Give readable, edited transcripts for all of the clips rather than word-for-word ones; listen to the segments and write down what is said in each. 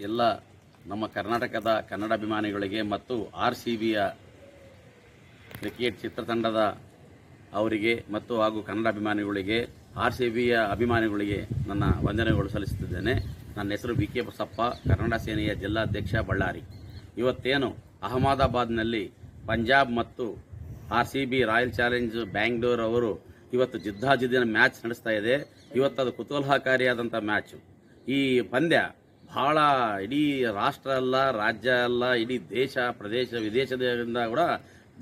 ಎಲ್ಲ ನಮ್ಮ ಕರ್ನಾಟಕದ ಕನ್ನಡಾಭಿಮಾನಿಗಳಿಗೆ ಮತ್ತು RCBಯ ಕ್ರಿಕೆಟ್ ಚಿತ್ರತಂಡದ ಅವರಿಗೆ ಮತ್ತು ಹಾಗೂ ಕನ್ನಡಾಭಿಮಾನಿಗಳಿಗೆ RCBಯ ಅಭಿಮಾನಿಗಳಿಗೆ ನನ್ನ ವಂದನೆಗಳು ಸಲ್ಲಿಸುತ್ತಿದ್ದೇನೆ. ನನ್ನ ಹೆಸರು BK ಬಸಪ್ಪ, ಕನ್ನಡ ಸೇನೆಯ ಜಿಲ್ಲಾಧ್ಯಕ್ಷ ಬಳ್ಳಾರಿ. ಇವತ್ತೇನು ಅಹಮದಾಬಾದ್ನಲ್ಲಿ ಪಂಜಾಬ್ ಮತ್ತು RCB ರಾಯಲ್ ಚಾಲೆಂಜ್ ಬ್ಯಾಂಗ್ಳೂರ್ ಅವರು ಇವತ್ತು ಜಿದ್ದಾಜಿದ್ದಿನ ಮ್ಯಾಚ್ ನಡೆಸ್ತಾ ಇದೆ. ಇವತ್ತದು ಕುತೂಹಲಕಾರಿಯಾದಂಥ ಮ್ಯಾಚು. ಈ ಪಂದ್ಯ ಬಹಳ ಇಡೀ ರಾಷ್ಟ್ರ ಅಲ್ಲ, ರಾಜ್ಯ ಅಲ್ಲ, ಇಡೀ ದೇಶ ಪ್ರದೇಶ ವಿದೇಶದಿಂದ ಕೂಡ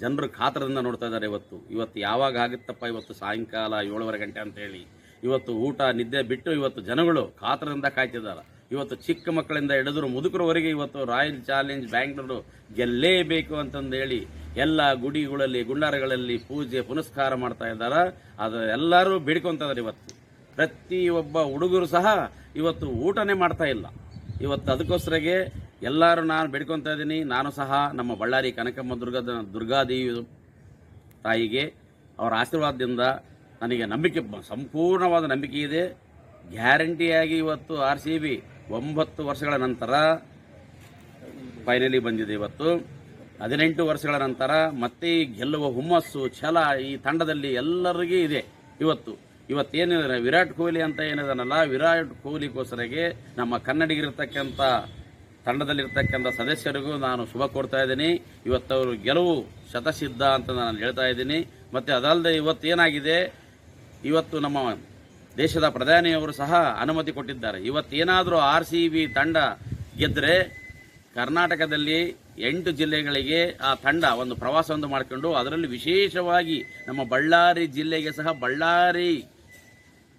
ಜನರು ಕಾತರದಿಂದ ನೋಡ್ತಾ ಇದ್ದಾರೆ. ಇವತ್ತು ಯಾವಾಗ ಆಗುತ್ತಪ್ಪ, ಇವತ್ತು ಸಾಯಂಕಾಲ 7:30 ಗಂಟೆ ಅಂತೇಳಿ ಇವತ್ತು ಊಟ ನಿದ್ದೆ ಬಿಟ್ಟು ಇವತ್ತು ಜನಗಳು ಕಾತರದಿಂದ ಕಾಯ್ತಿದ್ದಾರೆ. ಇವತ್ತು ಚಿಕ್ಕ ಮಕ್ಕಳಿಂದ ಹಿಡಿದ್ರು ಮುದುಕರವರೆಗೆ ಇವತ್ತು ರಾಯಲ್ ಚಾಲೆಂಜ್ ಬ್ಯಾಂಗ್ಳೂರು ಗೆಲ್ಲೇಬೇಕು ಅಂತಂದೇಳಿ ಎಲ್ಲ ಗುಡಿಗಳಲ್ಲಿ ಗುಂಡಾರಗಳಲ್ಲಿ ಪೂಜೆ ಪುನಸ್ಕಾರ ಮಾಡ್ತಾ ಇದ್ದಾರೆ. ಅದು ಎಲ್ಲರೂ ಬೇಡ್ಕೊತಾ ಇದ್ದಾರೆ. ಇವತ್ತು ಪ್ರತಿಯೊಬ್ಬ ಹುಡುಗರು ಸಹ ಇವತ್ತು ಊಟನೇ ಮಾಡ್ತಾ ಇಲ್ಲ. ಇವತ್ತು ಅದಕ್ಕೋಸ್ಕರಗೆ ಎಲ್ಲರೂ ನಾನು ಬೇಡ್ಕೊತಾ ಇದ್ದೀನಿ. ನಾನು ಸಹ ನಮ್ಮ ಬಳ್ಳಾರಿ ಕನಕಮ್ಮ ದುರ್ಗಾದೇವಿ ತಾಯಿಗೆ ಅವರ ಆಶೀರ್ವಾದದಿಂದ ನನಗೆ ನಂಬಿಕೆ, ಸಂಪೂರ್ಣವಾದ ನಂಬಿಕೆ ಇದೆ. ಗ್ಯಾರಂಟಿಯಾಗಿ ಇವತ್ತು RCB 9 ವರ್ಷಗಳ ನಂತರ ಫೈನಲಿ ಬಂದಿದೆ. ಇವತ್ತು 18 ವರ್ಷಗಳ ನಂತರ ಮತ್ತೆ ಗೆಲ್ಲುವ ಹುಮ್ಮಸ್ಸು ಛಲ ಈ ತಂಡದಲ್ಲಿ ಎಲ್ಲರಿಗೂ ಇದೆ. ಇವತ್ತೇನಿದೆ ವಿರಾಟ್ ಕೊಹ್ಲಿ ಅಂತ ಏನಿದಾನಲ್ಲ, ವಿರಾಟ್ ಕೊಹ್ಲಿಗೋಸ್ಕರಗೆ ನಮ್ಮ ಕನ್ನಡಿಗರಿರ್ತಕ್ಕಂಥ ತಂಡದಲ್ಲಿರ್ತಕ್ಕಂಥ ಸದಸ್ಯರಿಗೂ ನಾನು ಶುಭ ಕೋರ್ತಾ ಇದ್ದೀನಿ. ಇವತ್ತವರು ಗೆಲುವು ಶತಸಿದ್ಧ ಅಂತ ನಾನು ಹೇಳ್ತಾ ಇದ್ದೀನಿ. ಮತ್ತು ಅದಲ್ಲದೆ ಇವತ್ತೇನಾಗಿದೆ, ಇವತ್ತು ನಮ್ಮ ದೇಶದ ಪ್ರಧಾನಿಯವರು ಸಹ ಅನುಮತಿ ಕೊಟ್ಟಿದ್ದಾರೆ. ಇವತ್ತೇನಾದರೂ RCB ತಂಡ ಗೆದ್ದರೆ ಕರ್ನಾಟಕದಲ್ಲಿ 8 ಜಿಲ್ಲೆಗಳಿಗೆ ಆ ತಂಡ ಒಂದು ಪ್ರವಾಸವನ್ನು ಮಾಡಿಕೊಂಡು ಅದರಲ್ಲಿ ವಿಶೇಷವಾಗಿ ನಮ್ಮ ಬಳ್ಳಾರಿ ಜಿಲ್ಲೆಗೆ ಸಹ, ಬಳ್ಳಾರಿ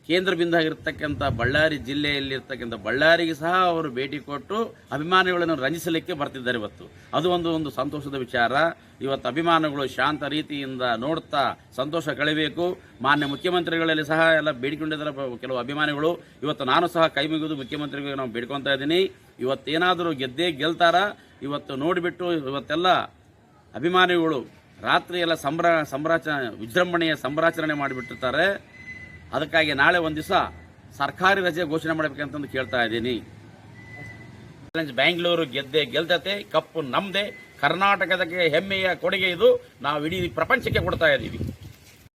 ಕೇಂದ್ರ ಬಿಂದು ಆಗಿರ್ತಕ್ಕಂಥ ಬಳ್ಳಾರಿ ಜಿಲ್ಲೆಯಲ್ಲಿರ್ತಕ್ಕಂಥ ಬಳ್ಳಾರಿಗೆ ಸಹ ಅವರು ಭೇಟಿ ಕೊಟ್ಟು ಅಭಿಮಾನಿಗಳನ್ನು ರಂಜಿಸಲಿಕ್ಕೆ ಬರ್ತಿದ್ದಾರೆ. ಅದು ಒಂದು ಸಂತೋಷದ ವಿಚಾರ. ಇವತ್ತು ಅಭಿಮಾನಿಗಳು ಶಾಂತ ರೀತಿಯಿಂದ ನೋಡ್ತಾ ಸಂತೋಷ ಕಳೆಯಬೇಕು. ಮಾನ್ಯ ಮುಖ್ಯಮಂತ್ರಿಗಳಲ್ಲಿ ಸಹ ಎಲ್ಲ ಬೇಡಿಕೊಂಡಿದ್ದಾರೆ ಕೆಲವು ಅಭಿಮಾನಿಗಳು. ಇವತ್ತು ನಾನು ಸಹ ಕೈ ಮುಗಿದು ಮುಖ್ಯಮಂತ್ರಿಗಳಿಗೆ ನಾವು ಬೇಡ್ಕೊತಾ ಇದ್ದೀನಿ. ಇವತ್ತೇನಾದರೂ ಗೆದ್ದೇ ಗೆಲ್ತಾರ. ಇವತ್ತು ನೋಡಿಬಿಟ್ಟು ಇವತ್ತೆಲ್ಲ ಅಭಿಮಾನಿಗಳು ರಾತ್ರಿ ಎಲ್ಲ ವಿಜೃಂಭಣೆಯ ಸಂಭ್ರಾಚರಣೆ ಮಾಡಿಬಿಟ್ಟಿರ್ತಾರೆ. ಅದಕ್ಕಾಗಿ ನಾಳೆ ಒಂದು ದಿವಸ ಸರ್ಕಾರಿ ರಜೆ ಘೋಷಣೆ ಮಾಡಬೇಕಂತಂದು ಕೇಳ್ತಾ ಇದ್ದೀನಿ. ಬ್ಯಾಂಗ್ಳೂರು ಗೆಲ್ತತೆ, ಕಪ್ಪು ನಮ್ಮದೇ. ಕರ್ನಾಟಕದ ಹೆಮ್ಮೆಯ ಕೊಡುಗೆ ಇದು. ನಾವು ಇಡೀ ಪ್ರಪಂಚಕ್ಕೆ ಕೊಡ್ತಾ ಇದ್ದೀವಿ.